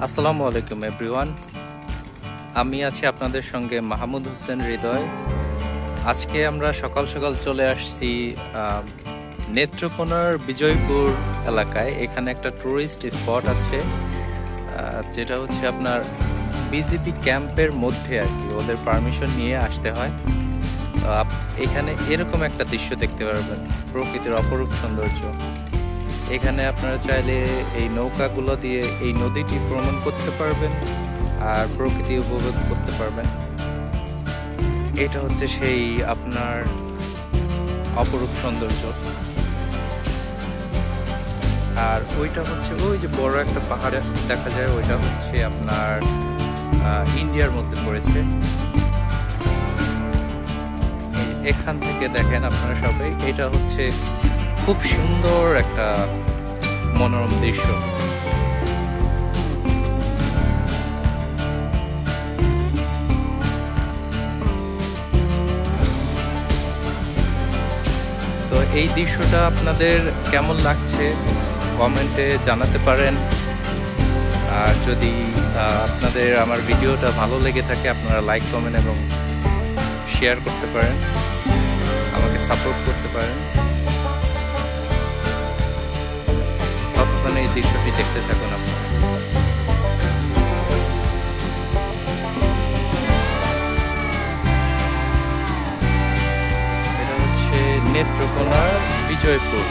আসসালামু আলাইকুম এভরিওয়ান। আমি আছি আপনাদের সঙ্গে মাহমুদ হোসেন হৃদয়। আজকে আমরা সকাল সকাল চলে আসছি নেত্রকোনার বিজয়পুর এলাকায়। এখানে একটা টুরিস্ট স্পট আছে, যেটা হচ্ছে আপনার বিজিপি ক্যাম্পের মধ্যে আর কি, ওদের পারমিশন নিয়ে আসতে হয়। এখানে এরকম একটা দৃশ্য দেখতে পারবেন, প্রকৃতির অপরূপ সৌন্দর্য। এখানে আপনারা চাইলে এই নৌকাগুলো দিয়ে এই নদীটি ভ্রমণ করতে পারবেন আর প্রকৃতি উপভোগ করতে পারবেন। এটা হচ্ছে সেই আপনার অপরূপ সৌন্দর্য। আর ওইটা হচ্ছে ওই যে বড় একটা পাহাড়ে দেখা যায়, ওইটা হচ্ছে আপনার ইন্ডিয়ার মধ্যে পড়েছে। এখান থেকে দেখেন আপনারা সবাই, এটা হচ্ছে খুব সুন্দর একটা মনোরম দৃশ্য। তো এই দৃশ্যটা আপনাদের কেমন লাগছে কমেন্টে জানাতে পারেন। আর যদি আপনাদের আমার ভিডিওটা ভালো লেগে থাকে, আপনারা লাইক কমেন্ট এবং শেয়ার করতে পারেন, আমাকে সাপোর্ট করতে পারেন। ততক্ষণে এই দৃশ্যটি দেখতে থাকুন আপনারা। এটা হচ্ছে নেত্রকোনার বিজয়পুর।